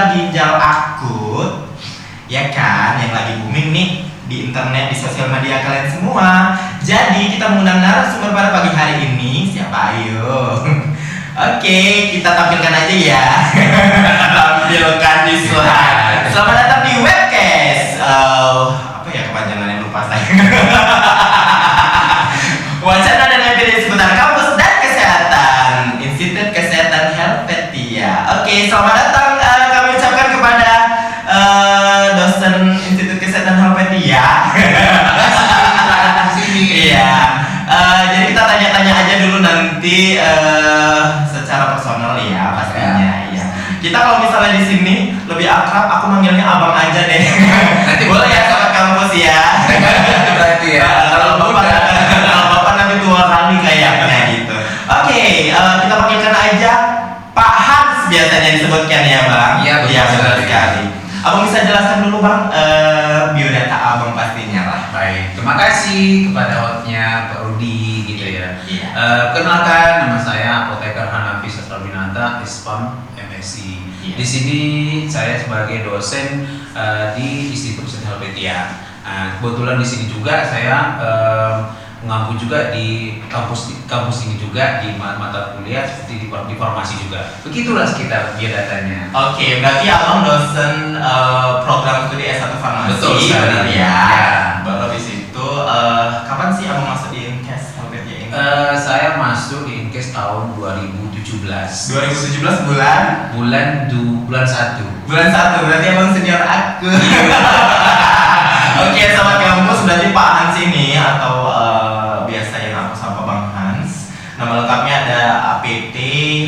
gagal ginjal akut, ya kan, yang lagi booming nih di internet, di sosial media kalian semua. Jadi kita mengundang narasumber pada pagi hari ini. Siapa? Ayo. Oke, kita tampilkan aja ya. Tampilkan di slide. Selamat datang di webcast. Apa ya kepanjangannya, lupa saya. Wacana dan evidence seputar kampus dan kesehatan Institut Kesehatan Helvetia. Oke, selamat datang. Kami ucapkan kepada dosen Institut Kesehatan Helvetia. Iya. Jadi kita tanya-tanya aja dulu nanti secara personal ya pastinya. Iya. Kita kalau misalnya di sini lebih akrab, aku manggilnya abang aja deh. Nanti boleh ya sahabat kampus ya. Berarti ya. Kalau bapak nanti tua kali kayaknya gitu. Oke, kita panggilkan aja Pak Hans biasanya disebutkan ya bang. Iya benar sekali. Abang bisa jelaskan dulu bang biodata abang pastinya lah. Baik, terima kasih kepada hostnya Pak Rudi gitu ya. Iya. Kenalkan, nama saya Apoteker Hanafi Sastrawinata, SPAM MSc. Iya. Di sini saya sebagai dosen di Institut Kesehatan Helvetia. Kebetulan di sini juga saya mengampu juga di kampus ini juga di mata kuliah seperti di farmasi juga. Begitulah sekitar biodatanya. Oke, berarti abang dosen program studi S1 farmasi. Betul sekali ya. Baru habis itu kapan sih abang masuk di Inkes Helvetia ini? Saya masuk di Inkes tahun 2017. 2017 bulan 1. Bulan 1 berarti abang senior aku. Oke, sahabat kampus, berarti Pak Hans ini atau biasa yang aku sapa Bang Hans. Nama lengkapnya ada APT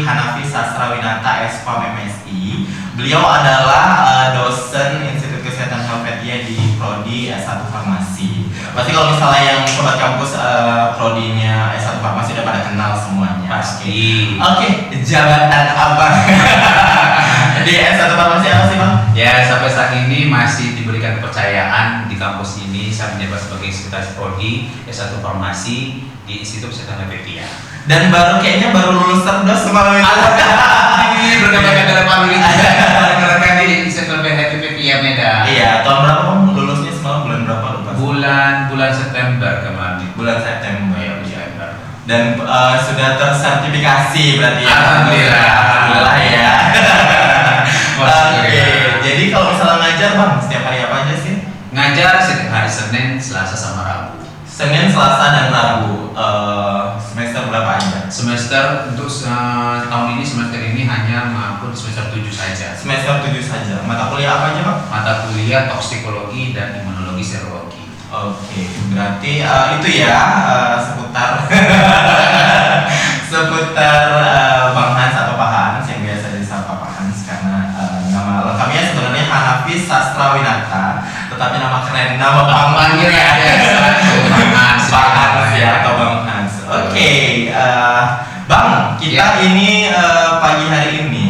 Hanafi Sastrawinata SPAM MSI. Beliau adalah dosen Institut Kesehatan Helvetia di Prodi S1 Farmasi. Pasti kalau misalnya yang sobat kampus prodinya S1 Farmasi udah pada kenal semuanya. Pasti. Oke, jabatan abang di S1 Farmasi apa sih bang? Ya, sampai saat ini masih diberikan kepercayaan di kampus ini. Saya menjabat sebagai sekretaris prodi S1 Farmasi di Institut Kesehatan Helvetia. Dan kayaknya baru lulus terdos semalam itu. Berkata-kata Pak Willy rekan di Institut Helvetia Medan. Iya, tahun berapa bang lulusnya semalam, bulan berapa lupa? Bulan September kemarin. Bulan September. Ya, September. Dan sudah tersertifikasi berarti ya. Alhamdulillah ya. Oke, jadi kalau misalnya ngajar bang, setiap hari apa aja sih? Ngajar setiap hari Senin, Selasa sama Rabu. Senin, Selasa dan Rabu. Semester berapa aja? Semester untuk tahun ini, semester ini hanya mengampun semester 7 saja. Semester 7 saja. Mata kuliah apa aja bang? Mata kuliah toksikologi dan imunologi serologi. Oke, berarti itu ya seputar seputar Bang Hans atau Pak Hans yang biasa disapa Pak Hans karena nama lengkapnya sebenarnya Hanafi Sastrawinata, tetapi nama keren nama panggilnya Pak Hans ya atau Bang Hans. Oke, Bang, kita ini pagi hari ini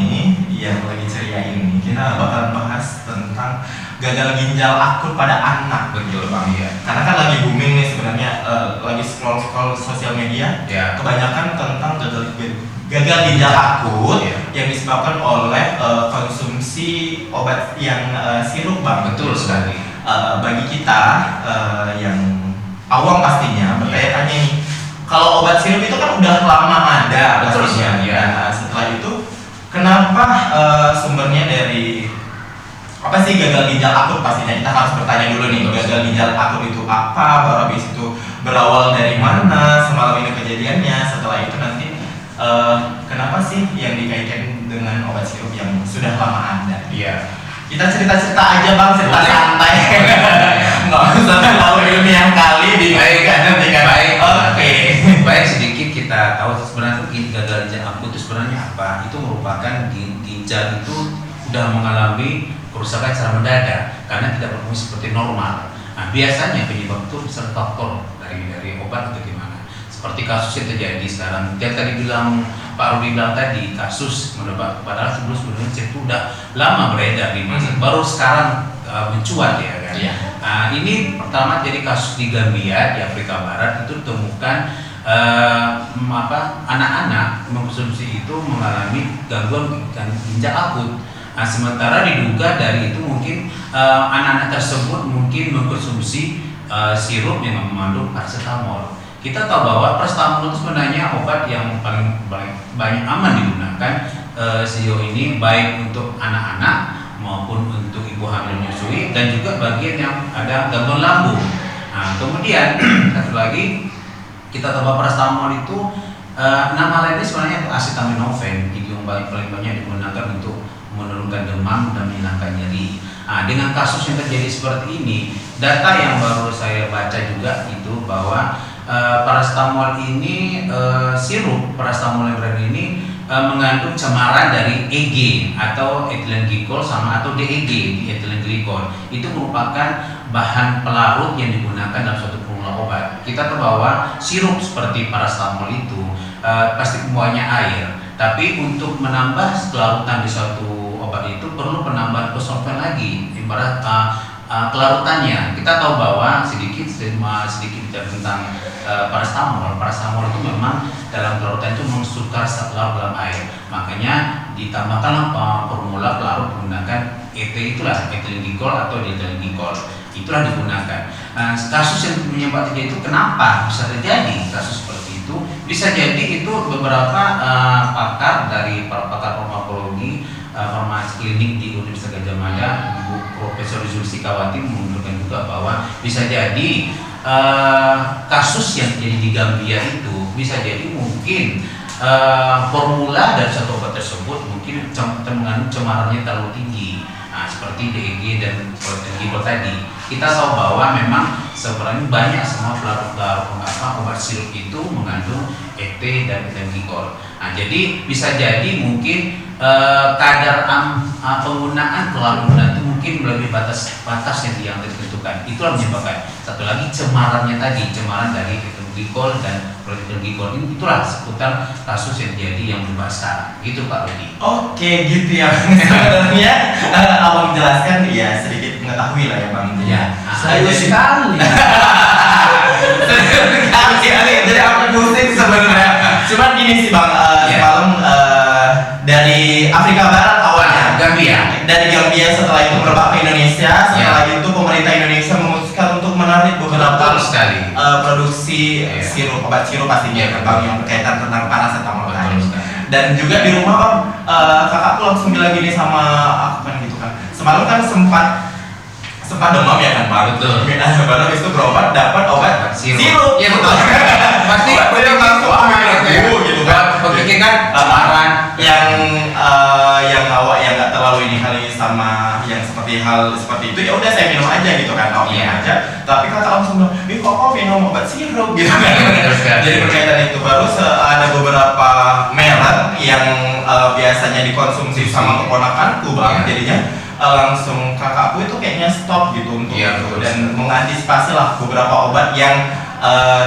yang lagi ceria ini kita bakal bahas tentang gagal ginjal akut pada anak. Betul bang, ya. Karena kan lagi booming nih sebenarnya, lagi scroll sosial media, ya. Kebanyakan tentang gagal ginjal akut ya. yang disebabkan oleh konsumsi obat yang sirup bang. Betul sekali. Bagi kita yang awam pastinya bertanya-tanya nih, kalau obat sirup itu kan udah lama ada. Betul pastinya. ya. Nah, setelah itu kenapa sumbernya dari apa sih gagal ginjal akut? Pastinya kita harus bertanya dulu nih, gagal ginjal akut itu apa, baru habis itu berawal dari mana, semalam ini kejadiannya, setelah itu nanti kenapa sih yang dikaitkan dengan obat sirup yang sudah lama ada. Iya. Kita cerita-cerita aja bang, cerita santai. Nggak usah terlalu ilmiah kali di baik. Oke. Baik, sedikit kita tahu sebenarnya gagal ginjal akut itu sebenarnya apa. Itu merupakan ginjal itu sudah mengalami kerusakan secara mendadak karena tidak berfungsi seperti normal. Nah, biasanya penyebab itu bisa faktor dari obat atau gimana. Seperti kasus yang terjadi sekarang. Dia tadi bilang, Pak Rudi bilang tadi kasus mendapat, padahal sebelumnya itu sudah lama beredar di masa, baru sekarang mencuat ya kan. Iya. Nah, ini pertama jadi kasus di Gambia di Afrika Barat itu ditemukan anak-anak mengkonsumsi itu mengalami gangguan ginjal akut. Nah, sementara diduga dari itu mungkin anak-anak tersebut mungkin mengkonsumsi sirup yang mengandung paracetamol. Kita tahu bahwa paracetamol itu sebenarnya obat yang paling banyak aman digunakan sejauh ini, baik untuk anak-anak maupun untuk ibu hamil menyusui, dan juga bagian yang ada gangguan lambung. Nah, kemudian satu lagi kita tahu bahwa paracetamol itu nama lainnya sebenarnya itu acetaminophen, itu yang paling banyak digunakan untuk menurunkan demam dan menghilangkan nyeri. Nah, dengan kasus yang terjadi seperti ini, data yang baru saya baca juga itu bahwa paracetamol ini, sirup paracetamol yang berada ini mengandung cemaran dari EG atau ethylene glycol atau DEG, ethylene glycol. Itu merupakan bahan pelarut yang digunakan dalam suatu formula obat. Kita tahu bahwa sirup seperti paracetamol itu pasti pembawanya air, tapi untuk menambah kelarutan di suatu obat itu perlu penambahan solvent lagi, ibarat kelarutannya. Kita tahu bahwa sedikit tentang paracetamol. Paracetamol itu memang dalam kelarutan itu mensukar larut dalam air. Makanya ditambahkan formula pelarut menggunakan ET, itulah ethylene glycol atau diethylene glycol. Itulah digunakan. Kasus yang menyebabkan terjadi itu kenapa bisa terjadi kasus seperti itu? Bisa jadi itu beberapa pakar dari para pakar farmakologi, farmasi klinik di Universitas Gadjah Mada, Bu Profesor Zulfikawati menunjukkan juga bahwa bisa jadi kasus yang terjadi di Gambia itu bisa jadi mungkin formula dari satu obat tersebut mungkin mengandung cemarannya terlalu tinggi. Nah, seperti DEG dan glycol tadi. Kita tahu bahwa memang sebenarnya banyak semua pelarut obat sirup itu mengandung ET dan glycol. Nah, jadi bisa jadi mungkin kadar penggunaan kelarutan itu mungkin melebihi batas yang ditentukan. Itulah menyebabkan. Satu lagi cemarannya tadi, cemaran dari glikol dan glikol ini, itulah seputar kasus yang terjadi yang berubah sekarang. Gitu Pak Rudi. Oke, gitu ya. Sebenarnya Abang menjelaskan ya sedikit mengetahui lah ya Bang. Ya, Serius sekali. Jadi aku pusing sebenarnya. Cuman gini sih Bang, semalam dari Afrika Barat awalnya, Gambia. dari Gambia, setelah itu merebak ke Indonesia. Setelah itu pemerintah Indonesia memutuskan untuk menarik beberapa produksi sirup, obat sirup pastinya kan Bang, yang berkaitan tentang paracetamol tadi. Dan juga di rumah Bang, kakakku langsung bilang gini sama aku kan gitu kan. Semalam kan sempat demam ya kan Bang. Betul. Baru habis itu berobat, dapat obat sirup. Iya betul. Pasti betul langsung gitu kan. Pikir kan cemaran yang awak yang nggak terlalu ini kali sama yang seperti hal seperti itu, ya udah saya minum aja gitu kan, minum aja. Tapi kakak langsung bilang, kok minum obat sirup gitu kan. Jadi berkaitan itu baru ada beberapa merek yang biasanya dikonsumsi sama keponakanku Bang. Jadinya langsung kakakku itu kayaknya stop gitu untuk itu, dan mengantisipasi lah beberapa obat yang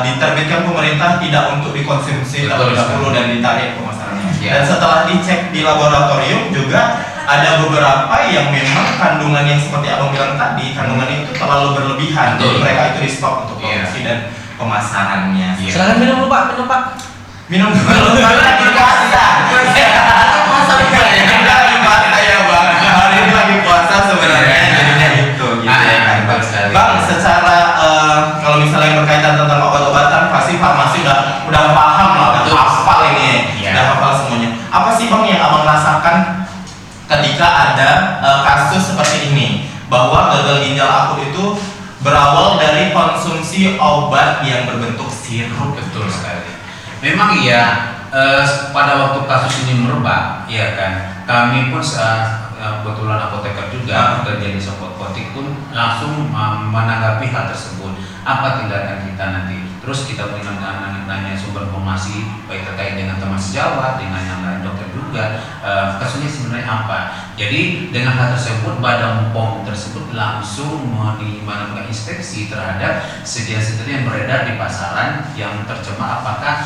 diterbitkan pemerintah tidak untuk dikonsumsi terlebih dahulu dan ditarik pemasarannya. Dan setelah dicek di laboratorium juga ada beberapa yang memang kandungan yang seperti abang bilang tadi, kandungan itu terlalu berlebihan. Jadi mereka itu di stop untuk produksi dan pemasarannya. Silakan minum dulu Pak, Minum dulu lagi puasa. Puasa ya Bang. Hari ini lagi puasa sebenarnya, jadinya itu gitu ya kan Bang. Secara kalau misalnya yang berkaitan tentang obat-obatan, pasti farmasi udah paham lah, udah hafal ini, udah hafal semuanya. Apa sih Bang yang abang rasakan ketika ada kasus seperti ini, bahwa gagal ginjal akut itu berawal dari konsumsi obat yang berbentuk sirup? Betul sekali. Memang iya, pada waktu kasus ini merebak, ya kan, kami pun kebetulan apoteker juga bekerja di sebuah apotek pun langsung menanggapi hal tersebut. Apa tindakan kita nanti? Terus kita nanya sumber informasi baik terkait dengan teman sejawat, dengan yang lain dokter juga, kasusnya sebenarnya apa. Jadi dengan hal tersebut Badan POM tersebut langsung melakukan inspeksi terhadap sedia-sedia yang beredar di pasaran yang tercemar, apakah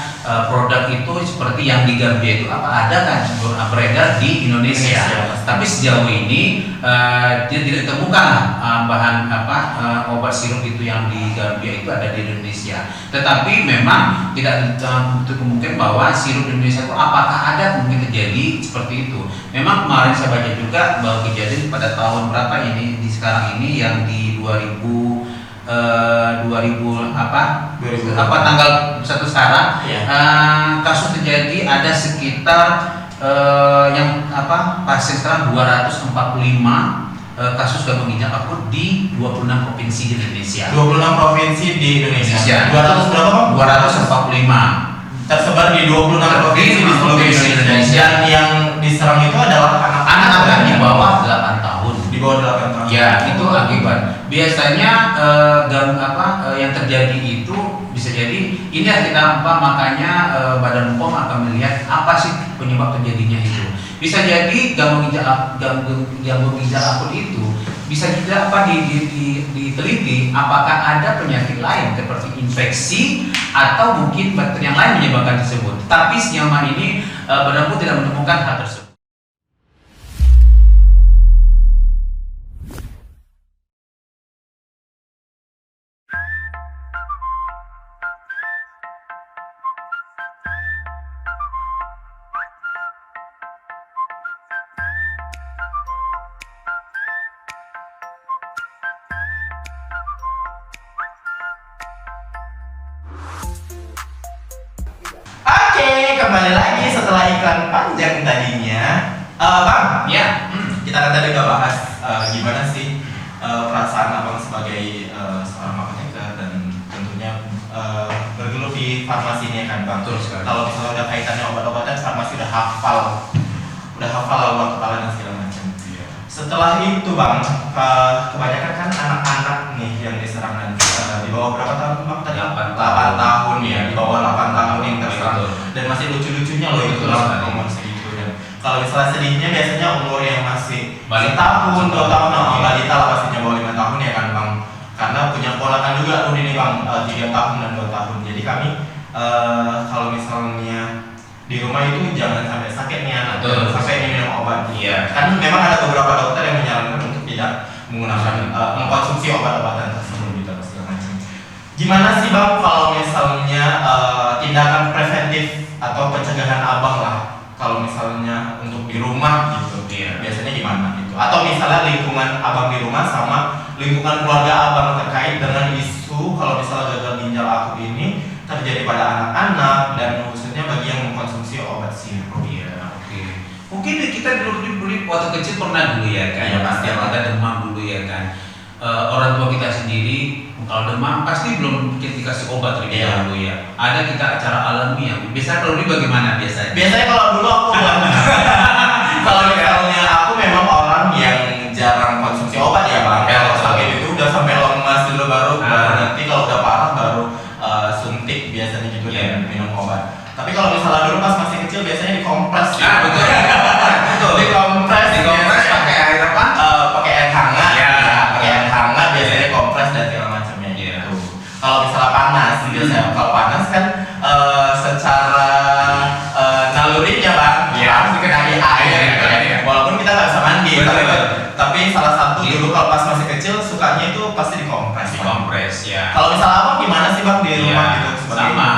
produk itu seperti yang di Gambia itu apa ada kan beredar di Indonesia. Tapi sejauh ini dia tidak ditemukan bahan obat sirup itu yang di Gambia itu ada di Indonesia. Tetapi memang tidak tertutup kemungkinan bahwa sirup di Indonesia itu apakah ada mungkin terjadi Jadi seperti itu. Memang kemarin saya baca juga bahwa kejadian pada tahun berapa ini di sekarang ini yang di 2000 tanggal 1 sekarang kasus terjadi ada sekitar pasien sekarang 245 kasus gangguan ginjal akut di 26 provinsi di Indonesia. 26 provinsi di Indonesia. 200 berapa Bang? 245 tersebar di 26 provinsi di seluruh Indonesia. Dan yang diserang itu adalah anak-anak di bawah 8 tahun. Di bawah 8 tahun. Ya, itu akibat. Biasanya yang terjadi itu bisa jadi ini kita makanya Badan POM akan melihat apa sih penyebab terjadinya itu. Bisa jadi gangguan ginjal akut itu bisa juga diteliti apakah ada penyakit lain seperti infeksi atau mungkin bakteri yang lain menyebabkan tersebut. Tapi sejauh ini Badan POM tidak menemukan hal tersebut. Oke, kembali lagi setelah iklan panjang tadinya. Bang, Ya, kita kan tadi udah bahas gimana sih perasaan abang sebagai seorang apoteker dan tentunya bergelut di farmasi ini kan Bang. Betul sekali. Kalau misalnya udah kaitannya obat-obatan, farmasi udah hafal luar kepala dan segala macam. Setelah itu Bang, kebanyakan kan anak-anak nih yang diserang dan di bawah berapa tahun Bang tadi? 8 tahun ya, di bawah 8 tahun yang terserang. Betul. Dan masih lucu-lucunya loh itu Betul sekali. umur segitu. Dan kalau misalnya sedihnya biasanya umur yang masih Balita. setahun, 2 tahun, Iya. balita lah pastinya bawah 5 tahun ya kan Bang. Karena punya ponakan juga tuh ini Bang, 3 tahun dan 2 tahun. Jadi kami kalau misalnya di rumah itu jangan sampai sakit nih anak, Betul. jangan sampai ini minum obat. Iya. Kan memang ada beberapa dokter yang menyarankan untuk tidak menggunakan mengkonsumsi obat-obatan tersebut gitu atau segala macam. Gimana sih Bang kalau misalnya tindakan preventif atau pencegahan abang lah kalau misalnya untuk di rumah gitu, Iya. biasanya gimana gitu? Atau misalnya lingkungan abang di rumah sama lingkungan keluarga abang terkait dengan isu kalau misalnya gagal ginjal akut ini terjadi pada anak-anak dan khususnya bagi yang mengkonsumsi obat sirup. Iya, oke. Mungkin kita dulu waktu kecil pernah dulu ya kan, Iya, pasti. kita demam dulu ya kan. Orang tua kita sendiri kalau demam pasti belum dikasih obat terlebih Iya. dahulu ya. Ada kita cara alami ya. Biasanya kalau ini bagaimana biasanya? Biasanya kalau dulu aku kalau misalnya aku memang orang yang jarang konsumsi obat ya Bang. Ya, Kalau betul. sakit itu udah sampai lemas dulu baru Ah. nanti kalau udah parah baru suntik biasanya gitu Iya. dan minum obat. Tapi kalau misalnya dulu pas masih kecil biasanya dikompres. Ah, betul. Betul. Dikompres Dikompres pakai air apa? pakai air hangat. Ya. Pakai air hangat biasanya kompres dan segala macamnya Iya. gitu. Kalau misalnya panas biasanya kalau panas kan secara nalurinya Bang Iya. harus dikenai air Iya, gitu kan. iya. Walaupun kita nggak bisa mandi Betul. tapi salah satu Iya. dulu kalau pas masih kecil sukanya itu pasti dikompres. Bang. Dikompres ya. Kalau misalnya abang gimana sih Bang di rumah Iya, gitu seperti sama.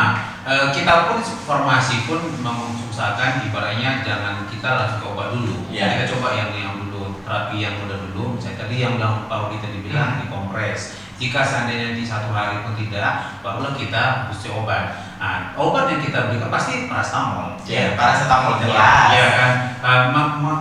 Kita pun formasi pun mengusahakan ibaratnya jangan kita langsung ke obat dulu. Iya. Kita coba yang dulu terapi yang mudah dulu. Misalnya tadi yang baru kita dibilang dikompres. Jika seandainya di 1 hari pun tidak, barulah kita mesti obat. Nah, obat yang kita berikan pasti paracetamol. ya paracetamol jelas. Iya kan.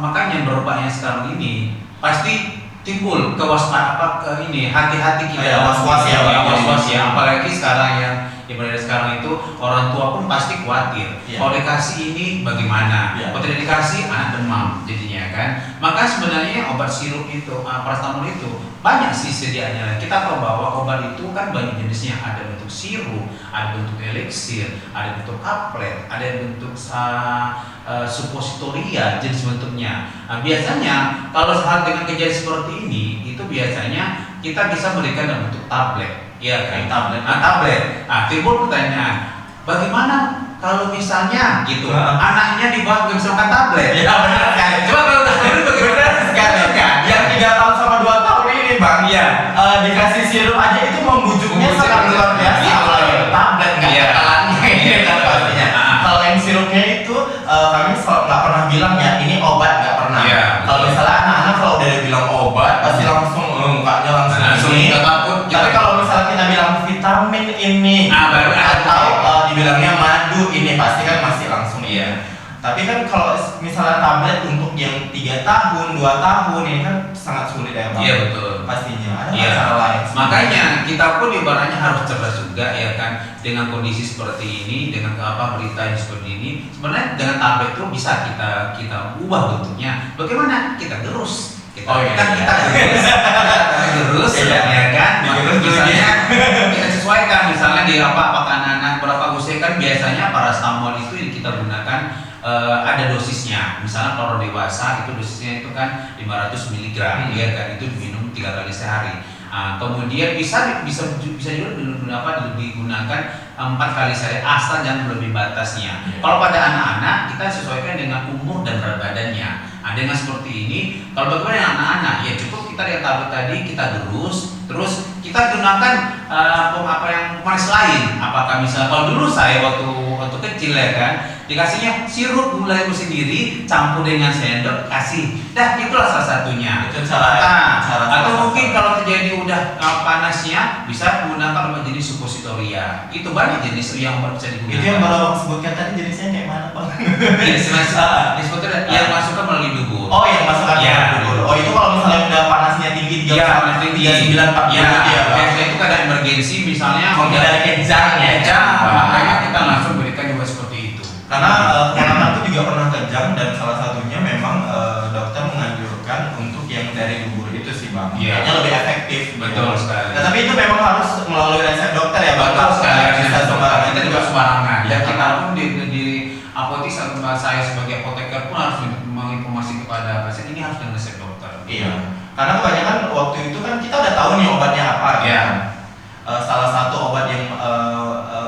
Makanya berubahnya sekarang ini pasti timbul kewaspadaan hati-hati kita Ya, was-was ya, Bang. was-was ya, apalagi sekarang yang ibaratnya sekarang itu orang tua pun pasti khawatir. Ya. Kalau dikasih ini bagaimana? Ya. Kalau tidak dikasih anak demam jadinya kan. Maka sebenarnya obat sirup itu, paracetamol itu banyak sih sedianya. Kita tahu bahwa obat itu kan banyak jenisnya, ada bentuk sirup, ada bentuk eliksir, ada bentuk tablet, ada bentuk suppositoria jenis bentuknya. Nah, biasanya kalau hal dengan kejadian seperti ini itu biasanya kita bisa berikan dalam bentuk tablet, ya kan? Tablet. Nah, tablet. Nah, timbul pertanyaan, bagaimana kalau misalnya gitu anaknya di bawah nggak bisa makan tablet? Ya benar sekali. Coba kalau tablet bagaimana? Sekali kan. Yang 3 tahun sama 2 tahun ini Bang, Iya. dikasih sirup aja itu membujuknya Membujuk. sangat luar biasa. Iya. Apalagi tablet nggak Iya. kekalannya Iya. kan pastinya. Ah. Kalau yang sirupnya itu kami nggak pernah bilang Tapi kalau misalnya kita bilang vitamin ini, baru atau dibilangnya madu ini pasti kan masih langsung Iya. Tapi kan kalau misalnya tablet untuk yang 3 tahun, 2 tahun ini kan sangat sulit ya Bang. Iya betul. Pastinya ada Iya. cara lain. Makanya kita pun ibaratnya harus cerdas juga ya kan, dengan kondisi seperti ini, dengan berita yang seperti ini. Sebenarnya dengan tablet itu bisa kita ubah bentuknya. Bagaimana? Kita gerus. Kita gerus ya kan. Misalnya kita sesuaikan, misalnya di apakah anak-anak berapa usia kan biasanya paracetamol itu yang kita gunakan ada dosisnya. Misalnya kalau dewasa itu dosisnya itu kan 500 mg ya kan, itu diminum 3 kali sehari. Kemudian bisa juga digunakan 4 kali sehari asal jangan lebih batasnya. Kalau pada anak-anak kita sesuaikan dengan umur dan berat badannya. Dengan seperti ini, kalau bagaimana dengan anak-anak ya cukup kita lihat tablet tadi, kita gerus, terus kita gunakan yang manis lain. Apakah misalnya kalau dulu saya waktu kecil ya kan, dikasihnya sirup gula itu sendiri campur dengan sendok kasih. Itulah salah satunya. Itu cara Atau mungkin kalau terjadi udah panasnya bisa menggunakan obat jenis suppositoria. Itu banyak jenis yang bisa digunakan. Itu yang baru Bang sebutkan tadi jenisnya kayak mana Bang? Yang masukkan melalui dubur. Oh, yang masukkan Ya. melalui dubur. Oh, itu kalau misalnya udah panasnya tinggi 3940 ya, ya Bang. biasanya itu kadang emergensi misalnya Menghindari kejang ya. makanya kita langsung berikan juga seperti itu. Karena keponakanku juga pernah kejang dan salah satunya memang dokter menganjurkan untuk yang dari dubur itu sih Bang. Iya. Kayaknya lebih efektif. Betul gitu. sekali. Nah, tapi itu memang harus melalui resep dokter ya Bang. Betul sekali. Bisa sembarangan. Kita juga sembarangan. Iya. Dan kita pun di apotek saya sebagai apoteker pun harus menginformasi kepada pasien ini harus dengan resep dokter. Iya. Karena kebanyakan waktu itu kan kita udah tahu nih obatnya apa. Iya. Kan? Salah satu obat yang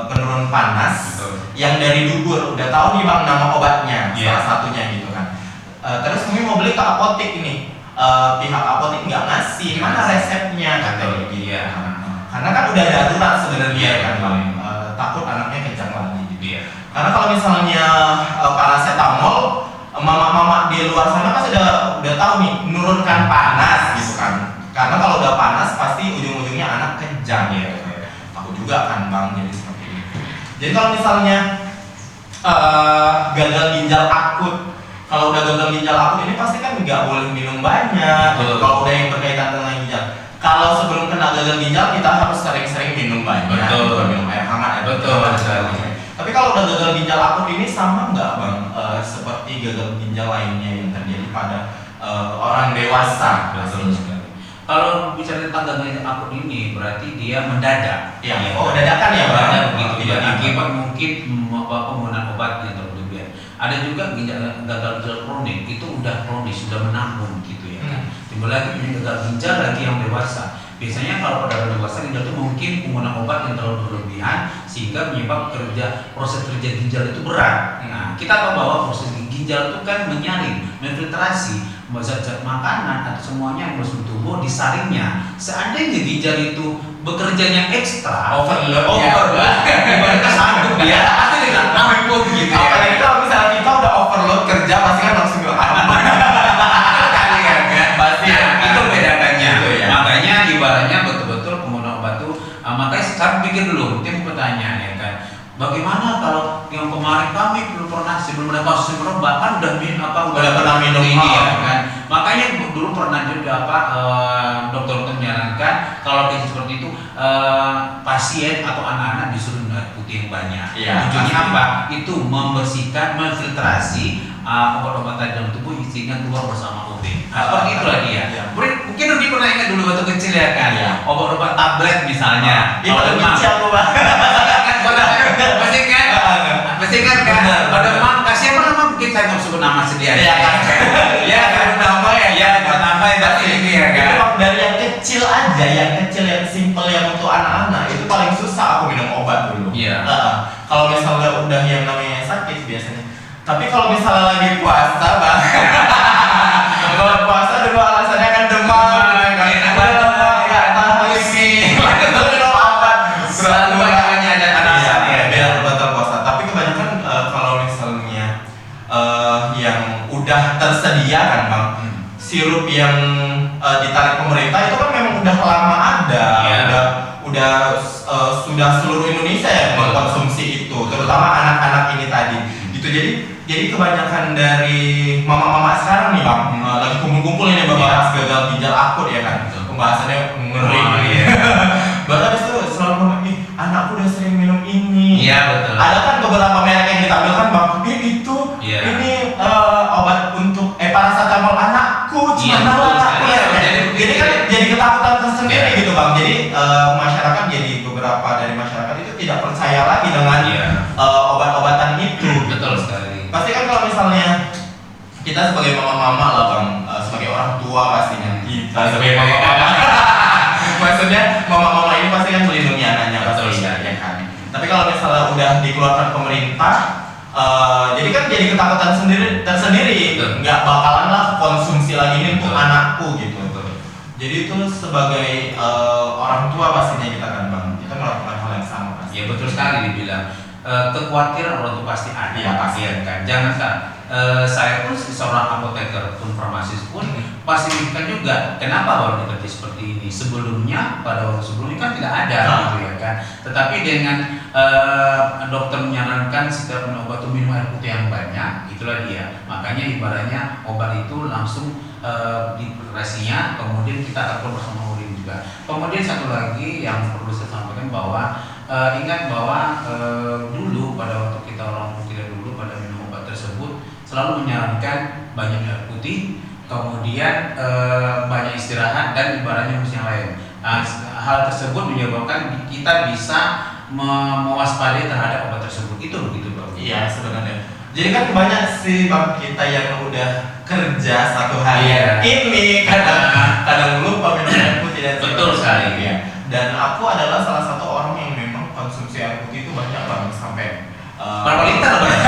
penurun panas. Betul. Yang dari dubur udah tahu nih Bang nama obatnya. Iya. Salah satunya gitu kan. Terus kami mau beli ke apotek ini. Pihak apotek nggak ngasih, Nggak mana ngasih. resepnya katanya gitu. Iya. Karena kan udah darurat sebenarnya Iya, kan betul. Bang. Takut anaknya kejang lagi gitu. Iya. Karena kalau misalnya paracetamol, mama-mama di luar sana kan udah tahu nih menurunkan panas gitu kan. Karena kalau udah panas pasti ujung-ujungnya anak kejang ya. Aku juga kan Bang jadi seperti itu. Jadi kalau misalnya gagal ginjal akut, kalau udah gagal ginjal akut ini pasti kan nggak boleh minum banyak. Betul. Kalau udah yang berkaitan dengan ginjal. Kalau sebelum kena gagal ginjal kita harus sering-sering minum banyak. Betul. Minum air hangat. Betul sekali. Tapi kalau udah gagal ginjal akut ini sama nggak Bang? Seperti gagal ginjal lainnya yang terjadi pada orang dewasa. Betul sekali. Kalau bicara tentang gagal ginjal akut ini berarti dia mendadak. Iya. Oh, dadakan ya Bang? Mendadak begitu. Tidak Ya, dadakan. akibat mungkin penggunaan obat yang berlebihan. Ada juga gagal ginjal kronik, itu udah kronis, sudah menanggung gitu ya kan. Timbul lagi punya gagal ginjal lagi yang dewasa. Biasanya kalau pada orang dewasa ginjal itu mungkin penggunaan obat yang terlalu berlebihan sehingga menyebabkan proses kerja ginjal itu berat. Nah, kita tahu bahwa proses ginjal itu kan menyaring, memfiltrasi zat-zat makanan atau semuanya yang masuk ke tubuh disaringnya. Seandainya ginjal itu bekerjanya ekstra, Overload, ibaratnya sanggup dia, pasti dengan ampun gitu ya. Apalagi kalau misalnya kita udah overload kerja pasti kan langsung ke Kali ya kan? Pasti. Itu bedakannya. Gitu ya. Makanya ibaratnya betul-betul penggunaan obat itu, makanya sekarang pikir dulu, tim pertanyaan ya kan. Bagaimana kalau yang kemarin kami belum pernah sebelum ada kasus yang bahkan udah pernah minum ini ya hal. kan. Makanya dulu pernah juga dokter menyarankan kalau kayak seperti itu pasien atau anak-anak disuruh minum air putih yang banyak. Iya, Tujuannya pasti. apa? Itu membersihkan, memfiltrasi obat-obatan dalam tubuh sehingga keluar bersama OB. Seperti itulah dia. Iya. Mungkin Rudi pernah ingat dulu waktu kecil ya kan? Iya. Obat-obat tablet misalnya. Itu Kalau benci aku Bang. Pasti kan Benar. pada memang kasih apa nama mungkin saya nggak sebut nama sendiri Iya kan? ya kan nama ya nama ya tapi ini ya kan Itu Bang, dari yang kecil aja, yang kecil, yang simple, yang untuk anak-anak itu paling susah aku minum obat dulu. Iya. Kalau misalnya udah yang namanya sakit biasanya. Tapi kalau misalnya lagi puasa Bang, kalau puasa dulu alasannya kan demam, nggak tahan ini, minum obat. Selalu hanya ada alasan ya. Biar batal puasa. Tapi kebanyakan kalau misalnya yang udah tersedia kan Bang, sirup yang ditarik pemerintah itu kan memang udah lama ada, Iya. udah sudah seluruh Indonesia yang mengkonsumsi itu, terutama anak-anak ini tadi. Gitu. Jadi kebanyakan dari mama-mama sekarang nih bang, lagi kumpul-kumpul ini bahas gagal ginjal akut ya kan, pembahasannya ngeri. Baru habis itu selalu ngomong, anakku udah sering minum ini. Iya betul. Ada kan beberapa merek yang ditampilkan bang, itu ini obat untuk paracetamol anakku, cuma anakku ya. Jadi kan jadi ketakutan tersendiri gitu bang. Jadi masyarakat jadi beberapa dari masyarakat itu tidak percaya lagi dengan obat-obatan itu. Betul sekali. Pasti kan kalau misalnya kita sebagai mama-mama lah bang, sebagai orang tua pastinya kita sebagai mama-mama. Maksudnya mama-mama ini pasti kan melindungi anaknya pastinya ya kan. Tapi kalau misalnya udah dikeluarkan pemerintah, jadi kan jadi ketakutan tersendiri, nggak bakalan lah konsumsi lagi ini untuk anakku gitu. Jadi itu sebagai orang tua pastinya kita kan bang, kita melakukan hal yang sama pasti. Ya betul sekali dibilang. Kekhawatiran orang tua pasti ada, pasti kan. Jangan kan. Saya pun seorang apoteker pun farmasis pun pasti mikirkan juga kenapa baru dikerti seperti ini. Sebelumnya pada waktu sebelumnya kan tidak ada gitu ya kan. Tetapi dengan dokter menyarankan setiap minum obat itu minum air putih yang banyak, itulah dia. Makanya ibaratnya obat itu langsung di preparasinya, kemudian kita atur bersama urin juga. Kemudian satu lagi yang perlu saya sampaikan bahwa ingat bahwa dulu pada waktu kita orang kita dulu pada minum obat tersebut selalu menyarankan banyak air putih, kemudian banyak istirahat dan ibaratnya yang lain. Hal tersebut menyebabkan kita bisa mewaspadai terhadap obat tersebut. Itu begitu bang. Iya sebenarnya. Jadi kan banyak sih bang kita yang udah kerja satu hari ini kadang lupa minum air putih dan betul sekali. Ya. Dan aku adalah salah satu orang yang memang konsumsi air putih itu banyak banget sampai berapa liter bang?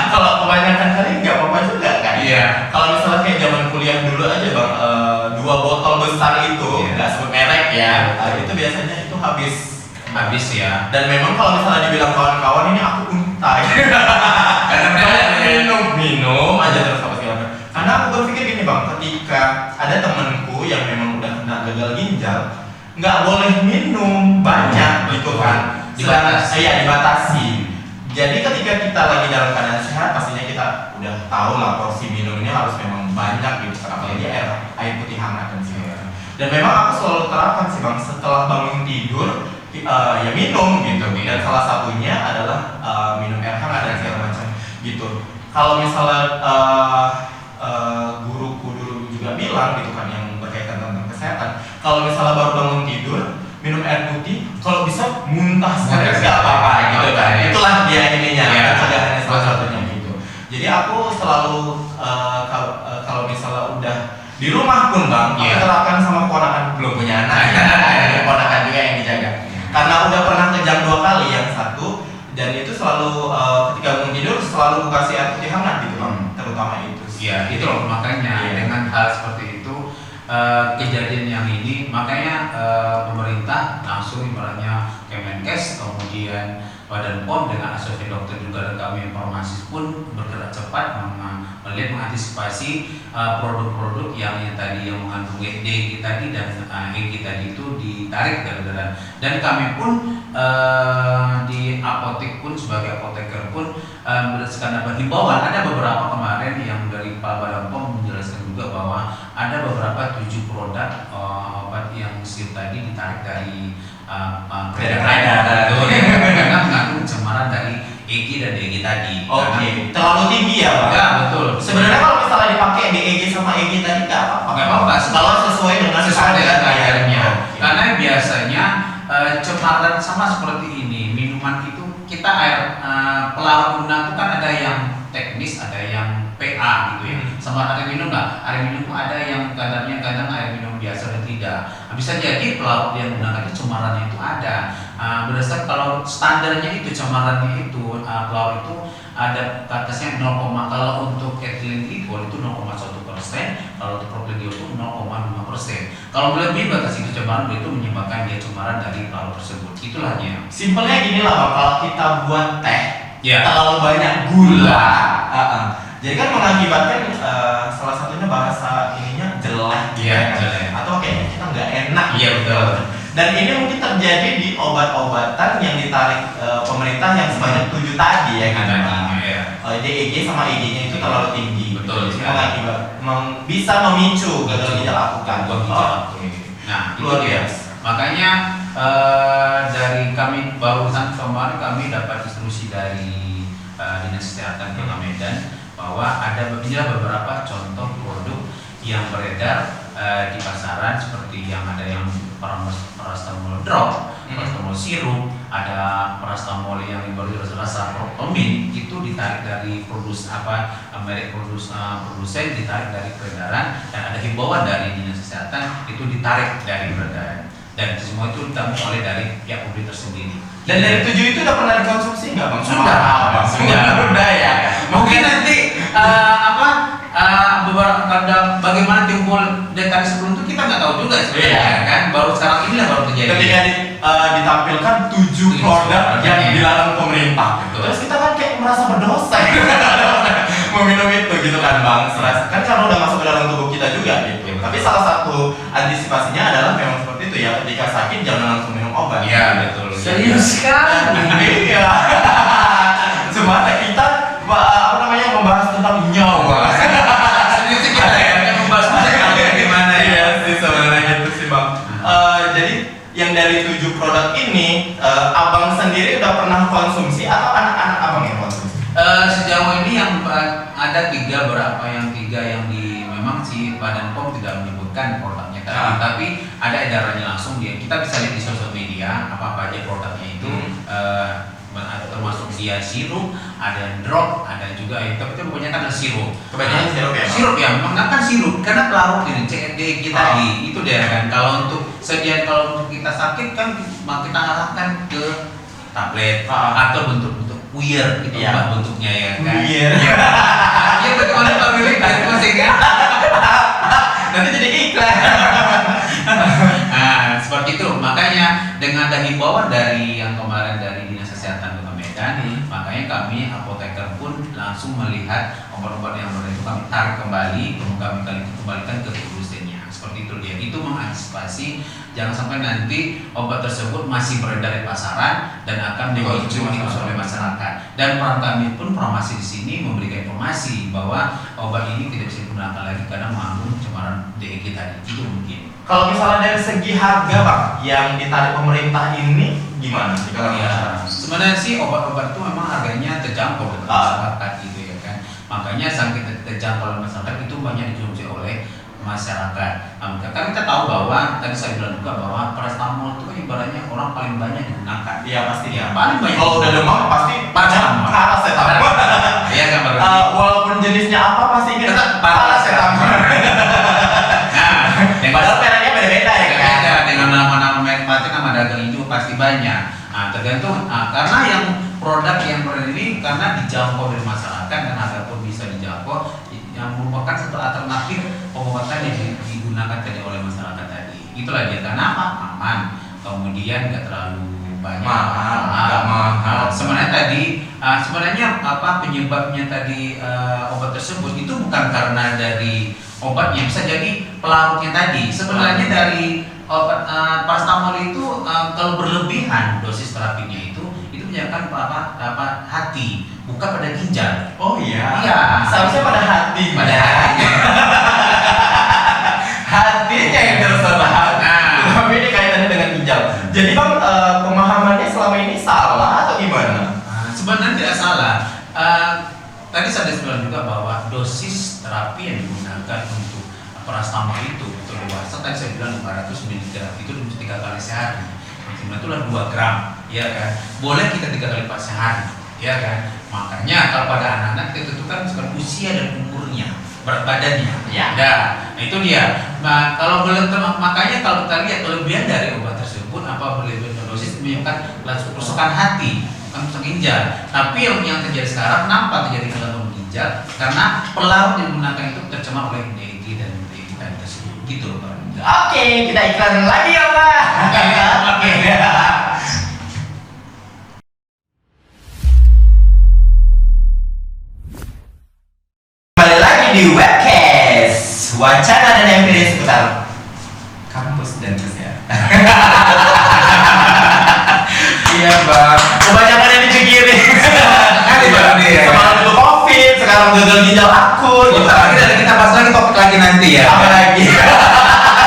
Kalau kebanyakan kali nggak apa-apa juga kan. Iya. Kalau misalnya kayak zaman kuliah dulu aja bang, 2 botol besar itu nggak sebut merek ya, itu biasanya itu habis ya. Dan memang kalau misalnya dibilang kawan-kawan ini aku untai karena minum aja terus apa segala macam. Karena aku berpikir gini bang, ketika ada temanku yang memang udah kena gagal ginjal, nggak boleh minum banyak gitu kan, dibatasi. Jadi ketika kita lagi dalam keadaan sehat, pastinya kita udah tahu lah porsi minumnya harus memang banyak gitu kan, apalagi air putih hangat dan segala. Dan memang aku selalu terapkan sih bang, setelah bangun tidur ya minum gitu. Dan salah satunya adalah minum air hangat dan segala macam gitu. Kalau misalnya guruku dulu juga bilang gitu kan yang berkaitan tentang kesehatan, kalau misalnya baru bangun tidur minum air putih, kalau bisa muntah sekali nggak apa-apa gitu kan. Itulah dia ininya, pencegahannya salah satunya gitu. Jadi aku selalu kalau misalnya udah di rumah pun bang, aku terapkan sama keponakan, belum punya anak, keponakan juga yang dijaga. Karena udah pernah kejang 2 kali, yang satu dan itu selalu ketika bangun tidur selalu kasih air putih hangat gitu bang, terutama itu. Iya, itu loh makanya dengan hal seperti itu kejadian yang ini makanya pemerintah langsung ibaratnya Kemenkes kemudian Badan POM dengan asosiasi dokter juga dan kami farmasis pun bergerak cepat melihat mengantisipasi produk-produk yang tadi yang mengandung EG tadi dan EG tadi itu ditarik gara-gara dan kami pun di apotek pun sebagai apoteker pun berdasarkan himbauan ada beberapa kemarin yang dari Pak Badan POM menjelaskan juga bahwa ada beberapa 7 produk obat yang sir tadi ditarik dari karena mengandung pencemaran dari EG dan DEG tadi. Oke, terlalu tinggi ya Pak? Ya betul. Sebenarnya kalau misalnya dipakai DEG sama EG tadi nggak apa-apa. Nggak apa-apa. Kalau sesuai dengan kadarnya. Karena biasanya cemaran sama seperti ini minuman itu kita air pelarut guna itu kan ada yang teknis, ada yang PA gitu ya. Sama air minum nggak? Air minum ada yang kadarnya kadang air minum biasa dan tidak. Bisa jadi pelarut yang menggunakan itu cemarannya itu ada. Berdasarkan kalau standarnya itu cemarannya itu pelarut itu ada batasnya 0, kalau untuk ethylene glycol itu 0,1%, kalau untuk propylene glycol itu 0,5%. Kalau lebih batas itu cemaran itu menyebabkan dia cemaran dari pelarut tersebut. Itulah dia. Simpelnya gini lah Pak, kalau kita buat teh terlalu banyak gula, jadi kan mengakibatkan salah satunya bahasa ininya jelek, jelek. Atau kayaknya kita nggak enak. Iya betul. Dan ini mungkin terjadi di obat-obatan yang ditarik pemerintah yang sebanyak 7 tadi ya kan. Ya. DEG sama EG-nya itu terlalu tinggi. Betul, Jadi ya. mengakibat bisa memicu gagal ginjal akut kan. Gangguan ginjal akut. Nah, itu luar dia. biasa. Makanya dari kami barusan kemarin kami dapat instruksi dari Dinas Kesehatan Kota Medan bahwa inilah beberapa contoh produk yang beredar di pasaran seperti yang ada yang paracetamol drop, paracetamol sirup, ada paracetamol yang baru rasa Protomin itu ditarik dari merek produsen ditarik dari peredaran dan ada himbauan dari Dinas Kesehatan itu ditarik dari peredaran dan semua itu ditanggung oleh dari pihak pemerintah sendiri. Dan dari 7 itu udah pernah dikonsumsi nggak bang? Sudah ya. Mungkin nanti beberapa bagaimana timbul dari tadi sebelum itu kita nggak tahu juga sebenarnya kan. Baru sekarang inilah baru terjadi. Ketika ditampilkan 7 produk yang dilarang pemerintah. Betul. Terus kita kan kayak merasa berdosa meminum itu gitu kan bang. Kan karena udah masuk ke dalam tubuh kita juga gitu. Tapi salah satu antisipasinya adalah memang seperti itu ya, ketika sakit jangan langsung minum obat. Iya betul. Serius sekali. Iya. Sebenarnya kita membahas tentang nyawa. Serius kita ya membahas gimana ya. Iya sih sebenarnya gitu sih bang. Jadi yang dari 7 produk ini, abang sendiri udah pernah konsumsi atau anak-anak abang yang konsumsi? Sejauh ini yang ada tiga yang memang si Badan POM tidak menyebutkan produknya tadi, tapi ada edarannya langsung kita bisa lihat di sosial media apa aja produknya itu. Termasuk dia sirup, ada yang drop, ada juga tapi kebanyakan ada sirup. Kebanyakan sirup ya? Sirup ya, memang kan sirup karena pelarut ini CNDG tadi itu dia kan. Kalau untuk kita sakit kan kita arahkan ke tablet atau bentuk-bentuk puyer gitu bentuknya ya kan. Puyer. Iya bagaimana Pak Billy dari pusing kan? Nanti jadi iklan. Nah, seperti itu. Makanya dengan ada himbauan dari yang kemarin dari Dinas Kesehatan Kota Medan, makanya kami apoteker pun langsung melihat obat-obat yang beredar itu kami tarik kembali, kami kembalikan ke produsennya. Seperti itu dia. Itu mengantisipasi jangan sampai nanti obat tersebut masih beredar di pasaran dan akan dikonsumsi oleh masyarakat. Dan peran kami pun farmasi di sini memberikan informasi bahwa obat ini tidak bisa digunakan lagi karena mengandung pencemaran DEG tadi. Itu mungkin. Kalau misalnya dari segi harga bang, yang ditarik pemerintah ini gimana? Sebenarnya sih obat-obat itu memang harganya terjangkau dengan masyarakat gitu ya kan. Makanya sangat terjangkau oleh masyarakat itu banyak dikonsumsi oleh masyarakat. Karena kita tahu bahwa tadi saya bilang juga bahwa paracetamol itu kan ibaratnya orang paling banyak digunakan. Iya pasti ya. Paling banyak. Kalau udah demam pasti paracetamol. Iya kan Pak. Walaupun jenisnya apa pasti kita paracetamol. Padahal mereknya beda-beda ya kan. Beda dengan nama-nama merek pasti nama dagang itu pasti banyak. Tergantung karena yang produk yang beredar ini karena dijangkau dari masyarakat dan harga pun bisa dijangkau yang merupakan satu alternatif pengobatan yang digunakan tadi oleh masyarakat tadi. Itulah dia karena apa? Aman. Kemudian nggak terlalu banyak mahal. Sebenarnya penyebabnya tadi obat tersebut itu bukan karena dari obatnya, bisa jadi pelarutnya tadi. Sebenarnya dari obat paracetamol itu kalau berlebihan dosis terapinya itu menyebabkan hati, bukan pada ginjal. Oh iya. Iya. Seharusnya pada hati. Pada hati. Hatinya yang terserah. Tapi ini kaitannya dengan ginjal. Jadi bang, pemahamannya selama ini salah atau gimana? Sebenarnya tidak salah. Tadi saya bilang juga bahwa dosis terapi yang digunakan untuk paracetamol itu untuk dewasa tadi saya bilang 500 mg itu 3 kali sehari. Maksimal itulah 2 gram, ya kan. Boleh kita 3 kali sehari, ya kan. Makanya kalau pada anak-anak kita tentukan sekarang usia dan umurnya, berat badannya. Ya. Nah, itu dia. Nah, kalau boleh makanya kalau kita lihat kelebihan dari obat tersebut berlebihan dosis menyebabkan kerusakan hati, bukan kerusakan ginjal. Tapi yang terjadi sekarang kenapa terjadi kerusakan ginjal? Karena pelarut yang digunakan itu tercemar oleh DEG dan DEG tersebut. Gitu loh Pak. Oke, kita iklan lagi ya Pak. Oke. Kembali lagi di webcast wacana dan MPD seputar kampus dan kesehatan. Iya bang. Kebanyakan yang dipikirin. Kali bang nih ya. Semalam itu COVID, sekarang gagal ginjal akut. Bentar lagi dari kita bahas lagi topik lagi nanti ya. Apa lagi?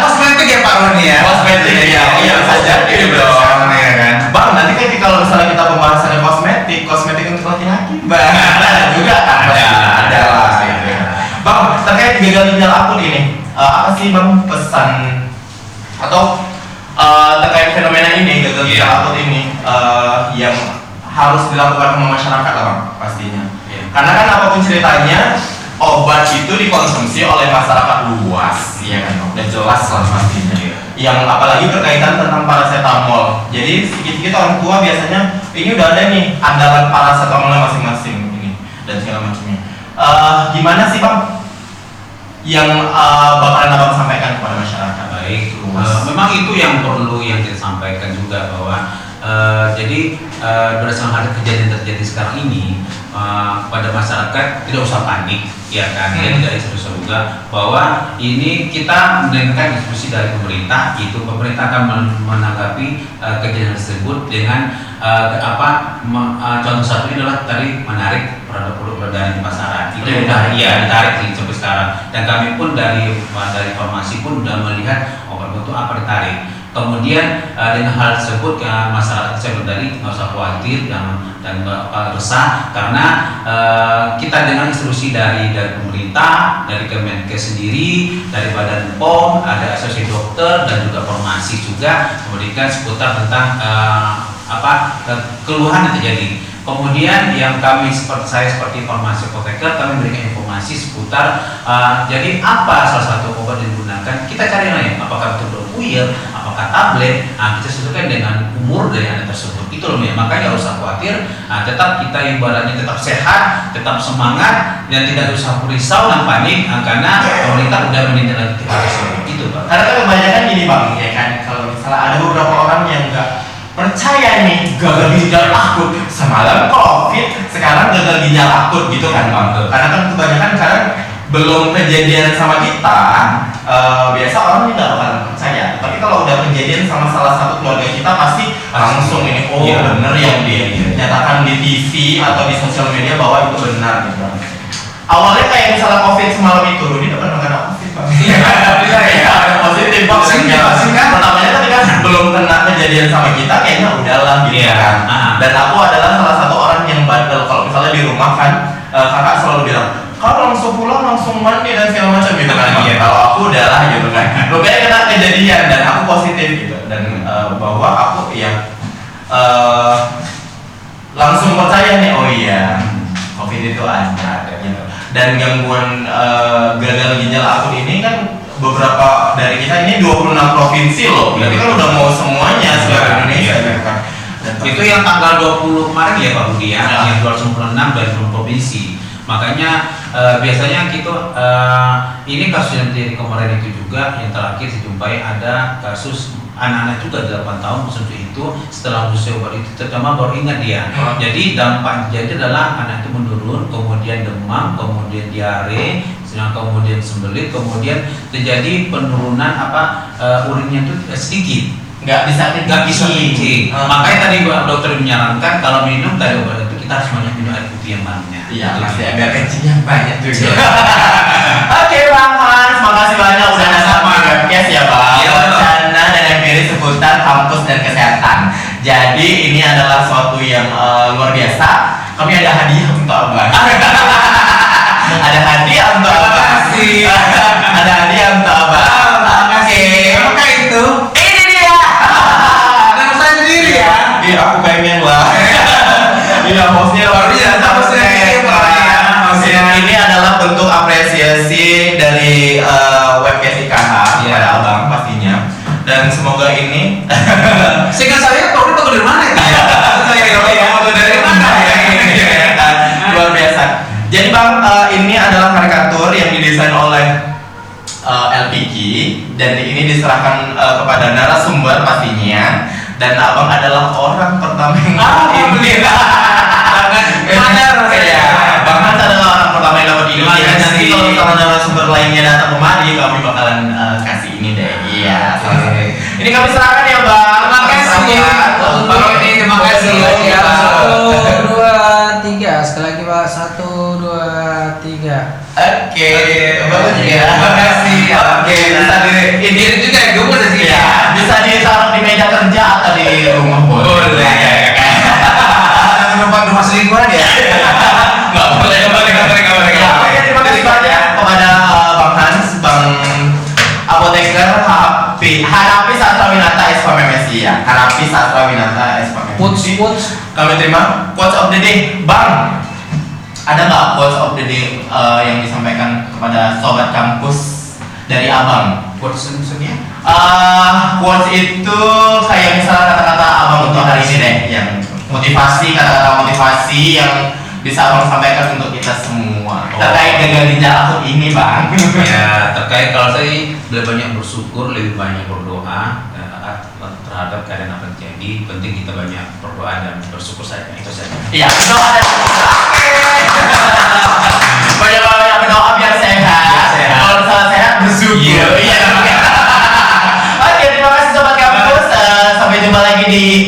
Kosmetik ya Pak Roni ya. Kosmetik ya, iya bisa jadi dong. Ya kan. Bang, nanti kan kalau misalnya kita pembahasannya kosmetik untuk laki-laki, bang, ada juga kan? Ada lah. Bang, terkait gagal ginjal akut ini, apa sih bang pesan atau terkait fenomena ini gagal ginjal akut ini yang harus dilakukan sama masyarakat lah bang pastinya. Karena kan apapun ceritanya obat itu dikonsumsi oleh masyarakat luas, ya kan, udah jelas lah pastinya. Yang apalagi berkaitan tentang paracetamol. Jadi sedikit-sedikit orang tua biasanya ini udah ada nih andalan paracetamolnya masing-masing ini dan segala macamnya. Gimana sih bang yang bakalan abang sampaikan kepada masyarakat? Baik, memang itu yang perlu yang kita sampaikan juga bahwa jadi berdasarkan hal kejadian terjadi sekarang ini pada masyarakat tidak usah panik, ya kan? Tidak usah juga bahwa ini kita mendengarkan diskusi dari pemerintah, itu pemerintah akan menanggapi kejadian tersebut dengan contoh satu ini adalah tadi menarik produk-produk dari pasaran itu sudah ditarik sampai sekarang, dan kami pun dari informasi pun sudah melihat obat itu apa ditarik. Kemudian dengan hal tersebut masyarakat saya tadi nggak usah khawatir dan resah karena kita dengan instruksi dari pemerintah, dari Kemenkes sendiri, dari Badan POM, ada asosiasi dokter dan juga farmasi juga memberikan seputar tentang keluhan yang terjadi. Kemudian yang kami seperti farmasi apoteker, kami memberikan informasi seputar jadi apa salah satu obat yang digunakan, kita cari lain apakah betul puyel, apakah tablet, kita sesuaikan dengan umur dari anak tersebut. Itu loh ya, makanya nggak usah khawatir, tetap kita ibaratnya tetap sehat, tetap semangat dan tidak usah risau dan panik karena pemerintah sudah menindaklanjuti hal tersebut. Itu Pak. Karena kan kebanyakan gini bang, ya kan, kalau misalnya ada beberapa orang yang nggak percaya nih gagal ginjal akut, semalam COVID, sekarang gagal ginjal akut gitu kan bang. Karena kan kebanyakan sekarang belum kejadian sama kita, biasa orang tidak akan percaya. Tapi kalau udah kejadian sama salah satu keluarga kita pasti langsung ini bener yang dinyatakan di TV atau di sosial media bahwa itu benar gitu. Awalnya kayak misalnya COVID semalam itu, Rudi udah pernah kena COVID bang. Iya, positif vaksin kan. Pertamanya tapi kan belum kena kejadian sama kita, kayaknya udahlah gitu kan. Dan aku adalah salah satu orang yang bandel kalau misalnya di rumah kan, kakak selalu bilang, kalau langsung pulang langsung mandi dan segala macam gitu kan. Kalau aku udahlah gitu kan. Rupanya kena kejadian dan aku positif gitu, dan bahwa aku langsung percaya nih, oh iya COVID itu ada gitu. Dan gangguan gagal ginjal akut ini kan beberapa dari kita ini 26 provinsi loh. Berarti kan udah mau semuanya seluruh Indonesia gitu kan. Itu yang tanggal 20 kemarin ya Pak Budi ya, yang 296 dari seluruh provinsi. Makanya biasanya kita ini kasus yang terjadi kemarin itu juga yang terakhir dijumpai ada kasus anak-anak juga 8 tahun khususnya itu setelah usia obat itu terutama baru ingat dia. Jadi dampak jadi adalah anak itu menurun, kemudian demam, kemudian diare, kemudian sembelit, kemudian terjadi penurunan urinnya itu sedikit. Nggak bisa kencing. Makanya tadi dokter menyarankan kalau minum tadi obat itu kita harus banyak minum air putih yang banyak. Iya, pasti biar kencingnya banyak juga. Oke Bang Hans, makasih banyak udah datang di podcast ya Bang. Wacana dan empiris seputar kampus dan kesehatan. Jadi ini adalah suatu yang luar biasa. Kami ada hadiah untuk Abang. Ada hadiah untuk Abang. Ada hadiah untuk Abang. Oke. Apakah itu? Ini dia. Nama saya sendiri ya. Iya, aku pengen lah. Iya, hostnya luar biasa. Ini adalah bentuk apresiasi dari webcast IKH kepada Abang pastinya. Dan semoga ini Sehingga saya tahu itu dari mana ya? Saya dari mana ya? Luar biasa. Jadi Bang, ini adalah karikatur yang didesain oleh LPG dan ini diserahkan kepada narasumber pastinya. Dan Abang adalah orang pertama yang ini. Mana rasanya? Bang Hans adalah orang pertama yang dapat ini. Nanti kalau misalnya narasumber lainnya datang kemari, kami bakalan kasih ini deh. Iya. Ini kami serahkan ya Bang. Terima kasih. Terima kasih. Ya, Pak. 1, 2, 3. Sekali lagi Pak. 1, 2, 3. Oke, bagus ya. Terima kasih. Oke, bisa Ini juga gemuk di sini. ya, bisa ditaruh di meja kerja atau di rumah Boleh. Tempat rumah selingkuhan ya? Nggak boleh. Ya, oke, terima kasih banyak kepada Bang Hans, Bang Apoteker, Hanapi Sastrawinata SPMMSI ya. Hanapi Sastrawinata SPMMSI. Quotes. Kami terima quotes of the day, Bang. Ada nggak quotes of the day yang disampaikan kepada sobat kampus dari Abang? Quotes maksudnya? Quotes itu kayak misalnya kata-kata Abang untuk hari ini deh, yang motivasi, kata-kata motivasi yang bisa Abang sampaikan untuk kita semua terkait gagal ginjal akut ini, Bang. Ya, terkait kalau saya lebih banyak bersyukur, lebih banyak berdoa terhadap keadaan apa yang terjadi. Penting kita banyak berdoa dan bersyukur saja. Itu saja. Iya, berdoa dan banyak berdoa biar sehat. Sehat. Kalau misalnya sehat bersyukur. Iya. Oke, terima kasih sobat kampus. Sampai jumpa lagi di